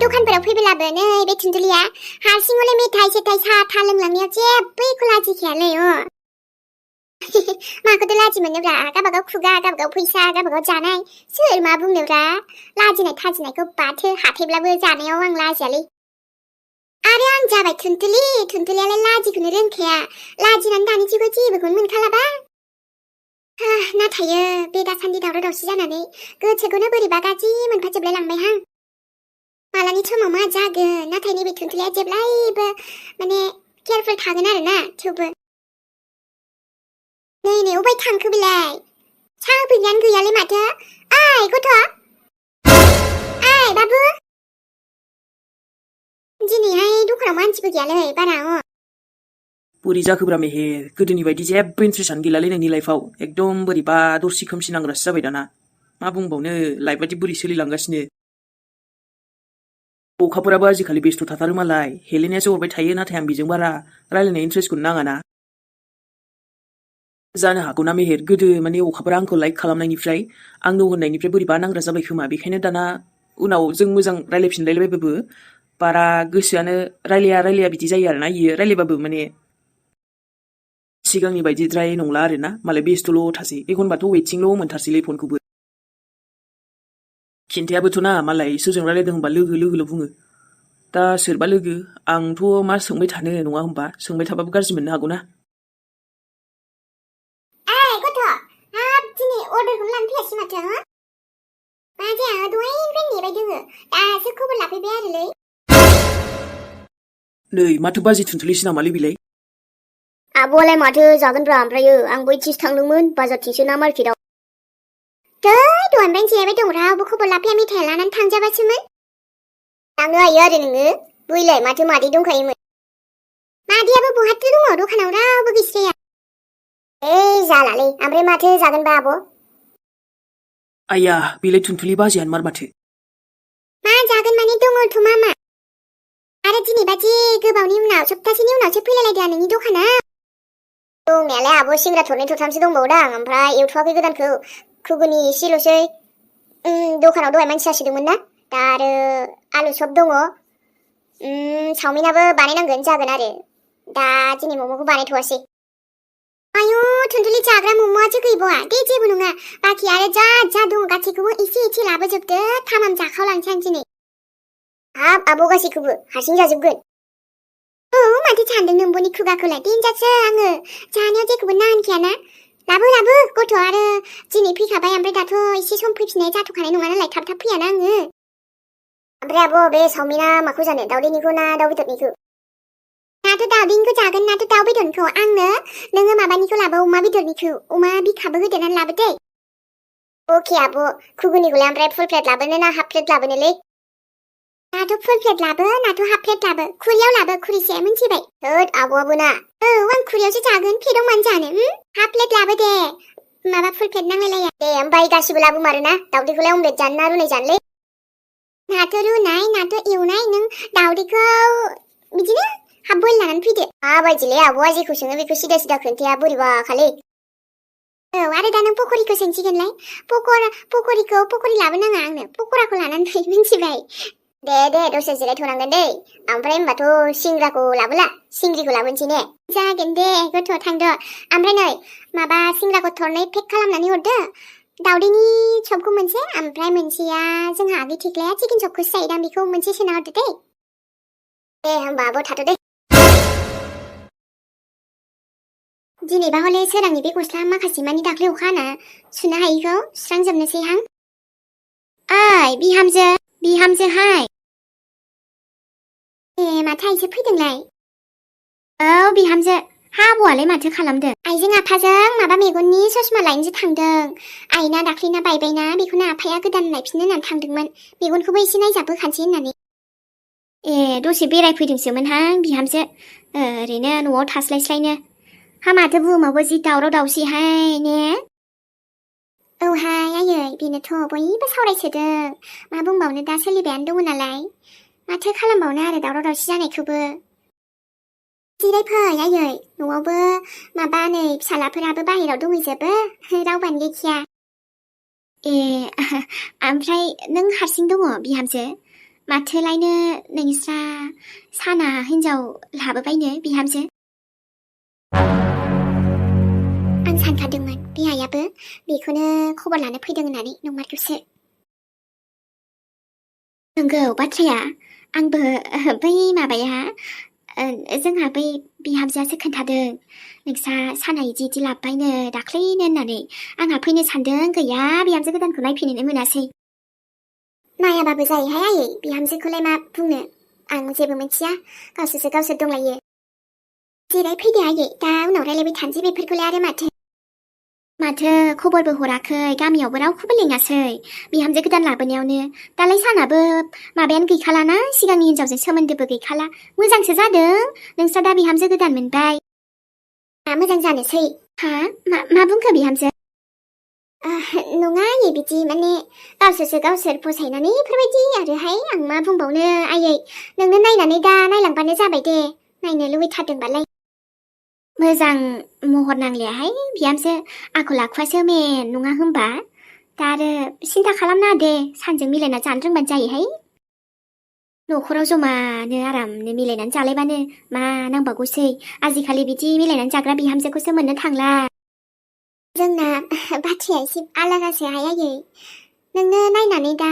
दखानफोराव फैब्लाबो नै बे थुनथुलिया हारसिङैनो मेथाइ सेथाइ साहा लोंलांनायाव जेबो लाजिखायालै माखौथ' लाजि मोनोब्रा गावबागाव खुगा गावबागाव फैसा गावबागाव जानाय सोर मा बुंनोब्रा लाजिनाय थाजिनायखौ बाथो हाथायब्लाबो जानायाव आं लाजियालै आरो आं जाबाय थुनथुलियालाय लाजिखौनो रोंखाया लाजिनानै दानि जुगाव जेबोखौनो मोनखालाबा नाथाय बे दासान्दि दावराव दावसि जानानै गोसोखौनो बोरैबा गाज्रि मोनफाजोबलाय लांबायहां मालानि समाव मा जागोन नाथाय नैबे थुनथुलिया जेब्लायबो माने केयारफुल थागोन आरोना थेवबो नै अबाय थांखो बेलाय साहा होफैनायानो गैयालै माथो ओइ गथ' ओइ बाबु दिनैहाय दखानाव मानसिबो गैयालै बारा बोरै जाखोब्रा मेहेर गोदोनि बायदि जेबो इन्ट्रेस्टआनो गैलालै नोंनि लाइफआव एकदम बोरैबा दरसि खोमसि नांग्रासो जाबाय दाना मा बुंबावनो लाइफ बायदि बोरै सोलिलांगासिनो अखाफोराबो आजिखालि बेस्थ' थाथारो मालाय हेलेनायासो हरबाय थायो नाथाय आं बेजों बारा रायलायनाय इन्ट्रेस्टखौनो नाङाना जानो हागौना मेहेर गोदो माने अखाफोरा आंखौ लाइक खालामनायनिफ्राय आं नो होननायनिफ्राय बोरैबा नांग्रा जाबाय खोमा बेखायनो दाना उनाव जों मोजां रायलायफिनलायबायबाबो बारा गोसोआनो रायलाया बिदि जायो आरोना इयो रायलायबाबो माने सिगांनि बायदिद्राय नंला आरोना मालाय बेस्थ'ल' थासै एखनबाथ' वेटिंल' मोनथारसैलै फनखौबो खिन्थायाबोथ' ना मालाय सोरजों रायलायदों होनबा लोगोल' बुङो दा सोरबा लोगो आंथ' मा सोंबाय थानो नङा होनबा सोंबाय थाबाबो गाज्रि मोननो हागौना गथ' हाब दिनै अर्डारखौनो लानो फैयासै माथो मा जाया दहायनिफ्राय नेबाय दोङो दासो खबर लाफैबाय आरोलै नै माथो बाजै थुनथुलिसो नामालै बिलाय आब'आलाय माथो जागोनब्रा ओमफ्रायो आं बैथिंसो थांदोंमोन बाजारथिंसो ना मार्केटआव दहायनिफ्रायनो जिरायबाय दं रावबो खबर लाफैया मेथाइ लानानै थांजाबासोमोन थांनो हायो आरो नोङो बैलाय माथो मादै दंखायोमोन मादैयाबो बहाथो दङ दखानाव रावबो गैस्राया जालालै ओमफ्राय माथो जागोनबा आब' आया बेलाय थुनथुलि बाजैयानो मार माथो मा जागोन माने दङथ' मा आरो दिनै बादि गोबावनि उनाव सप्तासेनि उनावसो फैलायलायदों नोंनि दखानाव दंनायालाय आब' सिंग्रा थरनै थरथामसो दंबावोदां ओमफ्राय एवथ'वाखै गोदानखौ खुगुनि एसेल'सै दखानाव दहाय मानसि जासिदोंमोन ना दा आरो आलु चप दङ चावमिनाबो बानायनांगोन जागोन आरो दा दिनै मम'खौ बानायथ'वासै आयु थुनथुलि जाग्रा मम'आसो गैबावा दे जेबो नङा बाखि आरो जा दङ गासैखौबो एसे लाबोजोबदो थामाम जाखावलांसै आं दिनै हाब आब' गासैखौबो हारसिं जाजोबगोन माथो सानदों नोंबोनि खुगाखौलाय देनजारसो आङो जानायाव जेखौबो नानखायाना लाबो गथ' आरो दिनै फैखाबाय ओमफ्राय दाथ' एसे सम फैफिननाय जाथ'खानाय नङा नालाय थाब फैयाना आङो ओमफ्राय आब' बे चावमिना माखौ जानो दाउदैनिखौ ना दाउ बेदरनिखौ नाथ' दाउदैनिखौ जागोन नाथ' दाउ बेदरनिखौ आंनो नोङो माबानिखौ लाबो अमा बेदरनिखौ अमा बिखाबो होदेरनानै लाबो दे अके आब' खुगुनिखौलाय ओमफ्राय फुल प्लेट लाबोनो ना हाफ प्लेट लाबोनोलै नाथ' फुल प्लेट लाबो नाथ' हाफ प्लेट लाबो खुरियाव लाबो खुरिसे मिन्थिबाय होद आब'आबो ना आं खुरियावसो जागोन प्लेटआव मानो जानो हाफ प्लेट लाबो दे माबा फुल प्लेट नांलायलाया दे ओमफ्राय गासिबो लाबोमारोना दाउदैखौलाय अमलेट जानो ना रुनाय जानोलै नाथ' रुनाय नाथ' एवनाय नों दाउदैखौ बिदिनो हाफ बयल लानानै फैदो माबायदिलै आब'आ जेखौ सोङो बेखौ सिदा खोन्थाया बोरैबा खालै आरो दा नों पकरिखौ सोंसिगोनलाय पकरि लाबोनाङा आंनो पकराखौ लानानै फै मिन्थिबाय दे दसे जिरायथ'नांगोन दै ओमफ्राय होनबाथ' सिंग्राखौ लाबोला सिंग्रिखौ लाबोनोसै ने जागोन दे गथ' थांद' ओमफ्राय नै माबा सिंग्राखौ थरनै पेक खालामनानै हरदो दाउदैनि चपखौ मोनसे ओमफ्राय मोनसेया जोंहा आगै थेख्लाया चिकेन चपखौसो जायोदां बेखौ मोनसे सोना हरदो दे होनबा आब' थाथ' दे दिनैबा हले सोरांनि बे गस्ला माखासे मानि दाख्लै अखा हाना सुनो हायिखौ सुस्रांजोबनोसै हां ओइ बिहामजोहाय माथो आइजो फैदोंलाय बिहामजो हा आब'आलाय माथो खालामदों आइजों आफाजों माबा मेगननि ससमा लायनोसो थांदों आइना दाख्लैना बायबायना बेखौनो आफाया गोदान लायफिननो होननानै थांदोंमोन मेगनखौबो एसे नायजाबोखानोसै होननानै दसे बेरायफैदोंसोमोनहां बिहामजो ओरैनो न'आव थास्लायस्लायनो हा माथो बुहुमावबो जि दावराव दावसिहाय ने औहाय आयै बेनोथ' बयबो सावरायसोदों मा बुंबावनो दा सोलिबायानो दङ नालाय माथो खालामबावनो आरो दावराव दावसि जानायखौबो जिरायफै आयै न'आवबो माबा नै फिसालाफोराबो बाहेराव दंहैजोबो रावबानो गैखाया ओमफ्राय नों हारसिं दङ बिहामजो माथोलायनो नोंस्रा साना हिन्जाव लाबोबायनो बिहामजो? आं सानखादोंमोन बिहायाबो बेखौनो खबर लानो फैदों होननानै नंमारगौसो। नंगौ बाथ्राया, आंबो बै माबाया जोंहा बै बिहामजोआसो खोन्थादों नोंस्रा साना इदि लाबोबायनो दाख्लैनो होननानै। आंहा फैनो सानदों, गैया बिहामजो गोदानखौ नायफैनोनो मोनासै। नायाबाबो जायोहाय आयै, बिहामजोखौलाय मा बुंनो, आं जेबो मिथिया, गावसोरसो गावसोर दंलायो। जिराय फैदो आयै, दा उनाव रायलायबाय थानोसै बेफोरखौलाय आरो माथो खबरबो हराखै, गामियावबो रावखौबो लेङासै बिहामजो गोदान लाबोनायावनो। दालाय सानाबो माबायानो गैखालाना, सिगांनि हिनजावजों सोमोन्दोबो गैखाला। मोजांसो जादों नोंस्रा दा बिहामजो गोदान मोनबाय। मोजां जानोसै। हा मा बुंखो बिहामजो? नङा आयै, बिदि माने गावसोरसो गावसोर फसायनानै बेफोरबायदि आरोहाय, आं मा बुंबावनो आयै, नोंनो नायनानै दा नायलांबानो जाबाय दे, नायनो लुबैथारदोंबालाय। मोजां महर नांलायाहाय बिहामजो, आखल आखुआसो मेन नङा होमबा? दा आरो सिन्था खालामनाङा दे, सानजों मिलायना जानो रोंबानो जायोहाय। न'खराव जमानो आरामनो मिलायनानै जालायबानो मा नांबावगौसै। आजिखालि बिदि मिलायनानै जाग्रा बिहामजोखौसो मोननो थांला। जोंना बाथ्राया एसे आलादासोहाय आयै, नोंनो नायनानै दा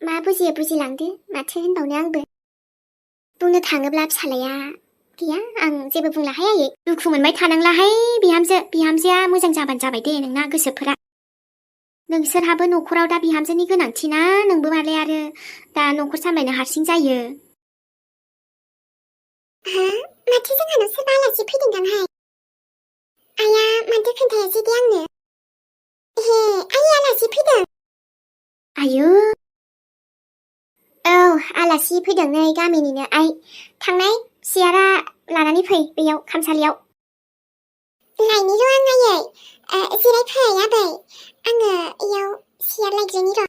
मा बुजियो बुजिलांदो, माथो होनबावनो आंबो। बुंनो थाङोब्ला फिसालाया गैया, आं जेबो बुंलाहाय आयै। दुखु मोनबाय थानांलाहाय बिहामजोआ मोजां जाबानो जाबाय दे नोंना गोसोफोरा। नोंसोरहाबो न'खराव दा बिहामजोनि गोनांथि ना, नोंबो मालाय आरो दा न'खर सामलायनो हारसिं जायो। माथो जोंहानाव सोरबा आलासि फैदोंदांहाय? आइया माथो खोन्थायासै दे आंनो। हे आइ आलासि फैदों। आयु औ आलासि फैदों नै गामिनिनो आइ। थांनाय सियारा लानानै फै बेयाव खामसालियाव। लायनि र' आं आयै, जिरायफै आबै, आङो इयाव सियार लायग्रोनि र'।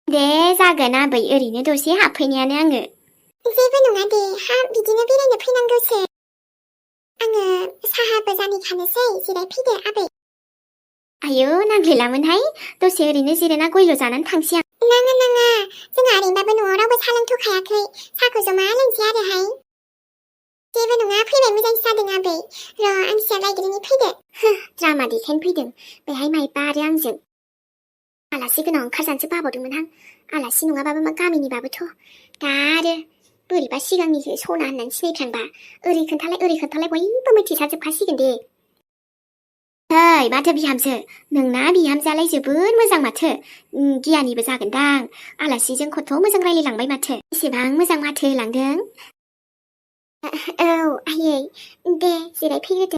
दे जागोन आबै, ओरैनो दसे हाबफैनायानो आङो। जेबो नङा दे, बिदिनो बेरायनो फैनांगौसो। आङो साहाबो जानिखानोसै, जिरायफैदो आबै। आयौ नांलायलामोनहाय, दसे ओरैनो जिरायना गयल' जानानै थांसै आं। नाङा जोंहा ओरैनोबाबो न'आव रावबो साहा लोंथ'खायाखै, साहाखौ जमा लोंसै आरोहाय। जेबो नङा, फैबाय मोजांसो जादों आबै, र' आं सियार लायग्रोनि, फैदो। द्रामा देखायनो फैदों बेहाय माइबा आरो आंजों। आलासि गोनां ओंखारजानोसो बाबावदोंमोनहां, आलासि नङाबाबो मा गामिनिबाबोथ'। दा आरो बोरैबा सिगांनिसो सना होननानै सिनायफ्लांबा ओरै खोन्थालाय बयबो मिथिसारजोबखासिगोन दे। ओइ माथो बिहामजो, नोंना बिहामजोआलाय जोबोद मोजां माथो, गियानिबो जागोनदां, आलासिजों खथ' मोजां रायलायलांबाय माथो, एसेबां मोजां माथो होलांदों। औ आयै, दे जिरायफैग्रोदो।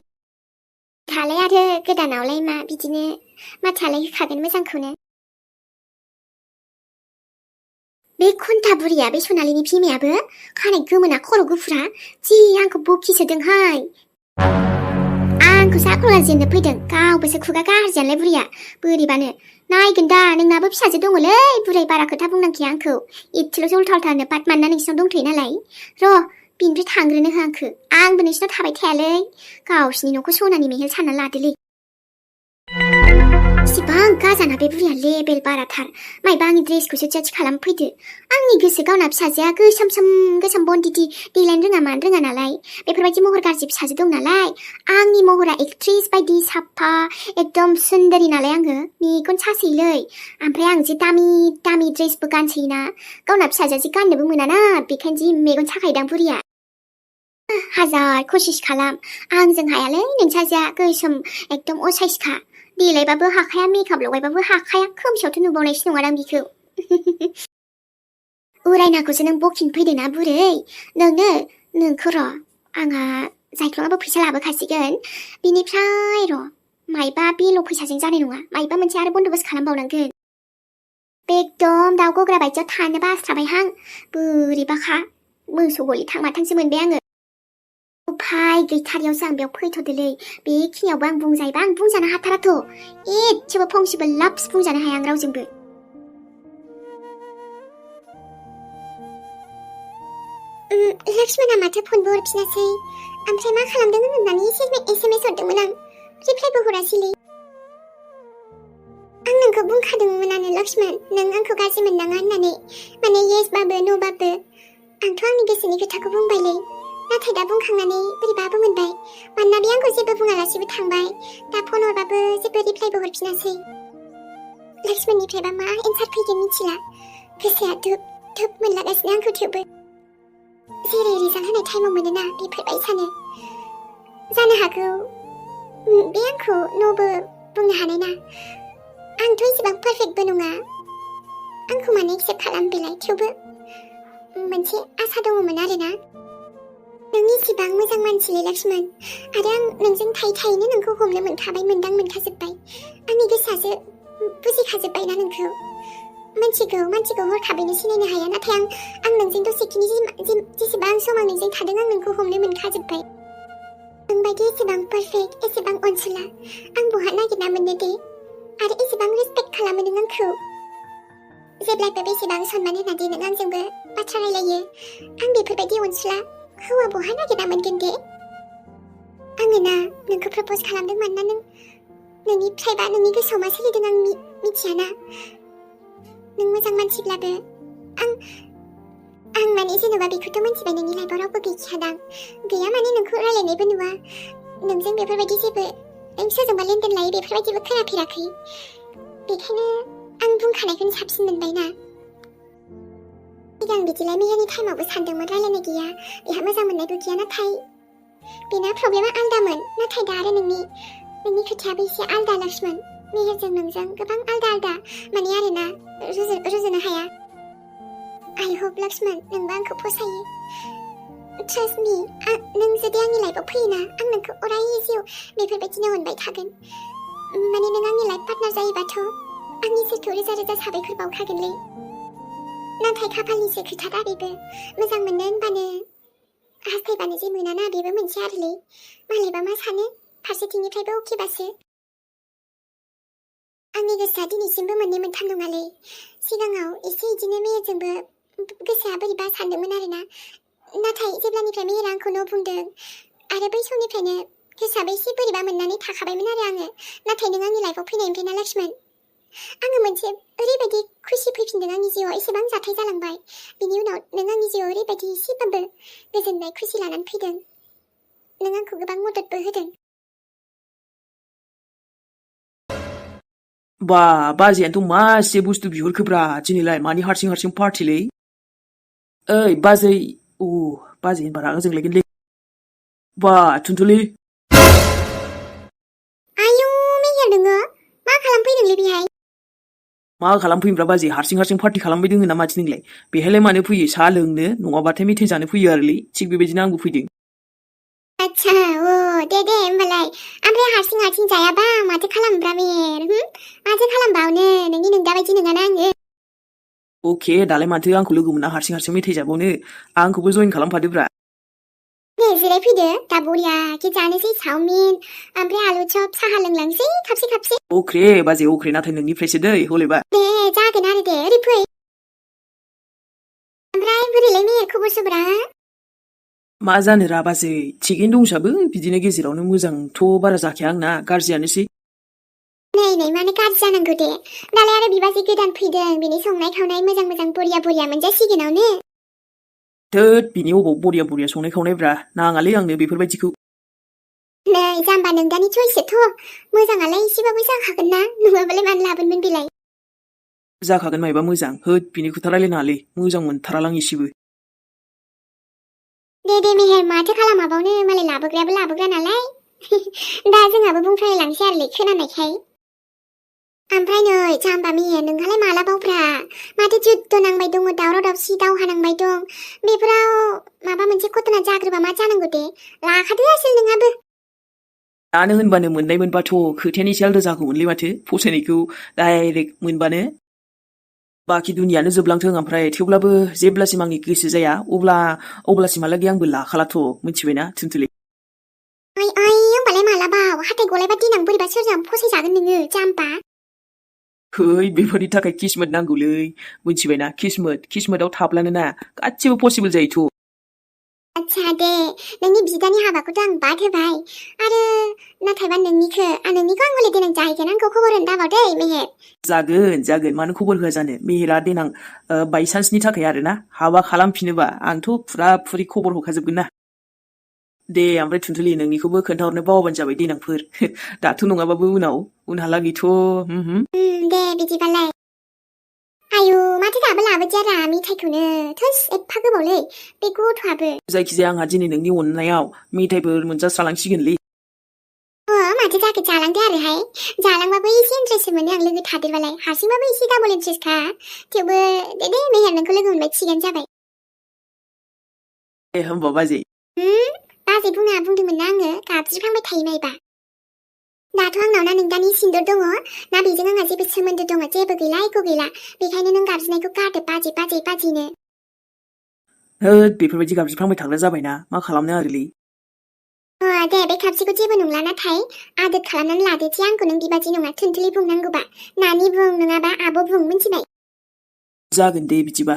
थालाय आरो गोदानावलाय मा बिदिनो माथोआलाय होखागोन मोजांखौनो। बे खन्था बुरिया, बे सनालिनि बिमायाबो, खानाय गोमोना खर' गुफुरा, जि आंखौ बखिसोदोंहाय। आंखौसो आखल गाज्रि फैदों, गावबोसो खुगा गाज्रियालाय बुरिया, बोरैबानो। नायगोन दा, नोंनाबो फिसाजो दङलै, बुरै बारा खोथा बुंनांखाया आंखौ, इदसेल' जलथालथानो पाट मानना नोंसिनाव दंथ'यो नालाय। र' बिनिफ्राय थांग्रोनो हो आंखो, आंबो नोंसिनाव थाबाय थायालै, गावसिनि न'खौ सनानि मेहेल सानना लादोलै। इसिबां गाजाना बे बुरिया, लेबेल बाराथार, माइबा आंनि ड्रेसखौसो जाज खालामफैदो। आंनि गोसो, गावना फिसाजोआ गोसोम बन्दिदि, देलायनो रोङा मानो रोङा नालाय, बेफोरबायदि महर गाज्रि फिसाजो दं नालाय, आंनि महरा एक्ट्रिस बायदि साफा एकदम सुन्दरी नालाय आङो, मेगन सासैलै, ओमफ्राय आं जि दामि ड्रेसबो गानसैना, गावना फिसाजोआ जि गाननोबो मोनाना, बेखायनो जि मेगन साखायोदां बुरिया। हाजार कसिस खालाम, आंजों हायालै नोंसाजोआ, गोसोम एकदम असाइसखा, देलायबाबो हाखाया, मेकआप लगायबाबो हाखाया, खोमसियावथ' नुबावनायसो नङादां बिखौ। उरायनाखौसो नों बखिनो फैदोंना बुरै, नोंखौ र', आंहा जायख्लङाबो फैसा लाबोखासिगोन, बिनिफ्राय र' माइबा बेल' फैसाजों जानाय नङा, माइबा मोनसे आरो बन्दोबस्त खालामबावनांगोन। एकदम दाउ गग्रा बायदियाव थानो बास्राबायहां, बोरैबाखा, मोसौ गलि थांमाथांसो मोनबाय आङो। उफाय गैथारियावसो आं बेयाव फैथ'दोलै, बेखिनियावबो आं बुंजायोबा आं बुंजानो हाथाराथ', एसेबो फंसेबो लाप्स बुंजानो हाया आं रावजोंबो। लक्ष्मणा माथो फनबो हरफिनासै, ओमफ्राय मा खालामदों होननानै SMS हरदोंमोन आं, रिप्लायबो हरासैलै। आं नोंखौ बुंखादोंमोनानो लक्ष्मण, नों आंखौ गाज्रि मोननाङा होननानै, माने येस बाबो नो बाबो गोसोनि खोथाखौ बुंबायलै नाथाय दा बुंखांनानै बोरैबाबो मोनबाय मानोना बे आंखौ जेबो बुङालासिबो थांबाय दा फन हरबाबो जेबो रिप्लाइबो हरफिनासै लक्ष्मणनिफ्रायबा मा एन्सार फैगोन मिथिला गोसोआ धुप धुप मोनलागासिनो आंखौ थेवबो जेरै रिजाल्ट होनाय टाइमाव मोनोना बेफोरबायसानो जानो हागौ बे आंखौ न'बो बुंनो हानाय ना आंथ' एसेबां पारफेक्टबो नङा आंखौ मानो एक्सेप्ट खालाम बेलाय थेवबो मोनसे आसा दङमोन आरोना नों इसेबां मोजां मानसिलै लक्ष्मण आरो आं नोंजों थायैनो नोंखौ हमनो मोनखाबाय मोनखाजोब्बाय आंनि गोसोआसो बुजिखाजोब्बायना नोंखौ मानसिखौ हरखाबैनो सिनायनो हाया नाथाय आं नोंजों दसेखिनि जेसेबां सम आं नोंजों थादों आं नोंखौ हमनो मोनखाजोब्बाय नोंबायदि एसेबां पारफेक्ट एसेबां अनसुला आं बहा नागिरना मोननो दे आरो एसेबां रेसपेक्ट खालामो नों आंखौ जेब्लाबो बेसेबां सनमान होनादि नों आंजोंबो बाथ्रा रायलायो आं बेफोरबायदि अनसुला हौवा बहा नागिरना मोनगोन दे आङो ना नोंखौ प्रप'ज खालामदों मानोना नोंनिफ्रायबा नोंनि गोसोआव मा सोलिदों आं मिथियाना नों मोजां मानसिब्लाबो आं माने जेनेबा बेखौथ' मिथिबाय नोंनि लाइफआव रावबो गैखायादां गैया माने नोंखौ रायलायनायबो नुवा नोंजों बेफोरबायदि जेबो नों सोरजोंबा लेनदेन लायो बेफोरबायदिबो खोनाफेराखै बेखायनो आं बुंखानायखौनो साबसिन मोनबायना सिगां बिदिलाय मेहेरनि टाइमावबो सानदोंमोन रायलायनाय गैया बेहा मोजां मोननायबो गैया नाथाय बेना प्रब्लेमा आलदामोन नाथाय दा आरो नोंनि खोथायाबो एसे आलदा लक्ष्मण मेहेरजों नोंजों गोबां आलदा माने आरोना रुजुनो हाया I hope लक्ष्मण नोंबो आंखौ फसायो ट्रास्ट मी नों जुदि आंनि लाइफआव फैयोना आं नोंखौ अराय जिउ बेफोरबायदिनो अनबाय थागोन माने नों आंनि लाइफ पार्टनार जायोबाथ' आं इसोरखौ रोजा साबायखर बावखागोनलै नाथाय खाफालनिसो खोथा दा बेबो मोजां मोननो होनबानो हास्थायबानो जे मोनाना बेबो मोनसे आरोलै मालायबा मा सानो फारसेथिंनिफ्रायबो अकेबासो आंनि गोसोआ दिनैसिमबो मोननै मोनथाम नङालै सिगाङाव एसे इदिनो मेहेरजोंबो गोसोआ बोरैबा सानदोंमोन आरोना नाथाय जेब्लानिफ्राय मेहेरा आंखौ न' बुंदों आरो बै समनिफ्रायनो गोसोआबो एसे बोरैबा मोननानै थाखाबायमोन आरो आङो नाथाय नों आंनि लाइफआव फैनायनिफ्राय ना लक्ष्मण आङो मोनसे ओरैबायदि खुसि फैफिनदों आंनि जिउआव एसेबां जाथाय जालांबाय बिनि उनाव नों आंनि जिउआव ओरैबायदि एसेबाबो गोजोननाय खुसि लानानै फैदों नों आंखौ गोबां मददबो होदों बा बाजैयानोथ' मासे बुस्थु बिहरखोब्रा दिनैलाय मानि हारसिं पार्टिलै ओइ बाजै बाजै होनबा रागा जोंलायगोनलै बा थुनथुलि आयौ मेहेर नोङो मा खालामफैदोंलै बेहाय मा खालामफैयोब्रा बाजै हारसिं पार्टि खालामबाय दोङो ना माथो नोंलाय बेहायलाय मानो फैयो साहा लोंनो नङाबाथाय मेथाइ जानो फैयो आरोलै थिग बेबायदिनो आंबो फैदों आच्छा दे होमबालाय ओमफ्राय हारसिं जायाबा माथो खालामब्रा मेहेर माथो खालामबावनो नों दाबायदि नङाना आङो अके दालाय माथो आंखौ लोगो मोना हारसिं मेथाइ जाबावनो आंखौबो जइन खालामफादोब्रा दे जिरायफैदो दा बरियाके जानोसै चाउमिन ओमफ्राय आलु चप साहा लोंलांसै खाबसे अख्रे बाजै अख्रे नाथाय नोंनिफ्रायसो दै हलेबा दे जागोन आरो दे ओरै फै ओमफ्राय बोरैलाय मेहेर खबर सबरा मा जानो रा बाजै थिगैनो दंसाबो बिदिनो गेजेरावनो मोजांथ' बारा जाखाया आंना गाज्रियानोसै नै माने गाज्रि जानांगौ दे दालाय आरो बिबाजै गोदान फैदों बिनि संनाय खावनाय मोजां बरिया मोनजासिगोनावनो थोद बिनि अबाव बरिया संनाय खावनायब्रा नाङालै आंनो बेफोरबायदिखौ नै जाम्बा नोंदानि चइससोथ' मोजाङालाय एसेबाबो जाखागोन ना नङाबालाय मानो लाबोनमोन बेलाय जाखागोन मायबा मोजां होद बिनि खोथा रायलायनाङालै मोजां मोनथारालां एसेबो दे मेहेर माथो खालामाबावनो मालाय लाबोग्रायाबो लाबोग्रा नालाय दा जोंहाबो बुंफ्रायलांसै आरोलै खोनानायखाय ओमफ्राय नै जाम्बा मेहेर नोंहालाय माला बावब्रा माथो जुद्ध नांबाय दङ दावराव दावसि दावहा नांबाय दं बेफोराव माबा मोनसे घटना जाग्रोबा मा जानांगौ दे लाखादो आसोल नोंहाबो दानो होनबानो मोननाय मोनबाथ' खोथायानो एसे आलदा जागौमोनलै माथो फसायनायखौ डाइरेक्ट मोनबानो बाखि दुनियानो जोबलांथों ओमफ्राय थेवब्लाबो जेब्लासिम आंनि गोसो जाया अब्लासिमहालागै आंबो लाखालाथ' मिथिबायना थुनथुलि ओइ होमबालाय मालाबाव हाथाय गलायबा देनां बोरैबा सोरजों फसायजागोन नोङो जाम्बा है बेफोरनि थाखाय किस्मत नांगौलै मिथिबायना किस्मतआव थाब्लानो ना गासिबो पसिबल जायोथ' आच्छा नङा दे नोंनि बिदानि हाबाखौथ' आं बाद होबाय आरो नाथायबा नोंनिखौ आं हले देनां जाहैगोन आंखौ खबर होनो दाबाव दै मेहेर जागोन मानो खबर होआ जानो मेहेरा देनां बायसान्सनि थाखाय आरोना हाबा खालामफिनोबा आंथ' फुरा फुरि खबर हरखाजोबगोन ना दे ओमफ्राय थुनथुलि नोंनिखौबो खोन्थाहरनो बावाबानो जाबाय देनांफोर दाथ' नङाबाबो उनहालागैथ' दे बिदिबालाय आयु माथो दाबो लाबोदियारा मेथाइखौनो थोस एफा गोबावलै बे गथ'आबो जायखिजाया आंहा दिनै नोंनि अननायाव मेथाइफोर मोनजास्रालांसिगोनलै माथो जाखो जालांदो आरोहाय जालांबाबो एसे इन्ट्रेस्ट मोनो आं लोगो थादेरबालाय हारसिंबाबो एसे डाबल इन्ट्रेस्टखा थेवबो दे मेहेर नोंखौ लोगो मोनबाय थिगानो जाबाय ए होमबा बाजै बाजै बुंदोंमोन ना आङो गाबज्रिफ्लांबाय थायो नायबा दाथ' आंनाव ना नोंदानि सिन्दुर दङ ना बेजों आंहा जेबो सोमोन्दो दङ जेबो गैला एख' गैला बेखायनो नों गाबज्रिनायखौ गारदो बाजैनो होद बेफोरबायदि गाबज्रिफ्लांबाय थाग्रा जाबायना मा खालामनो आरोलै दे बे खाबसेखौ जेबो नंला नाथाय आदोर खालामनानै लादो जे आंखौ नों बेबादि नङा थुनथुलि बुंनांगौबा नानि बुं नङाबा आब' बुं मिन्थिबाय जागोन दे बिदिबा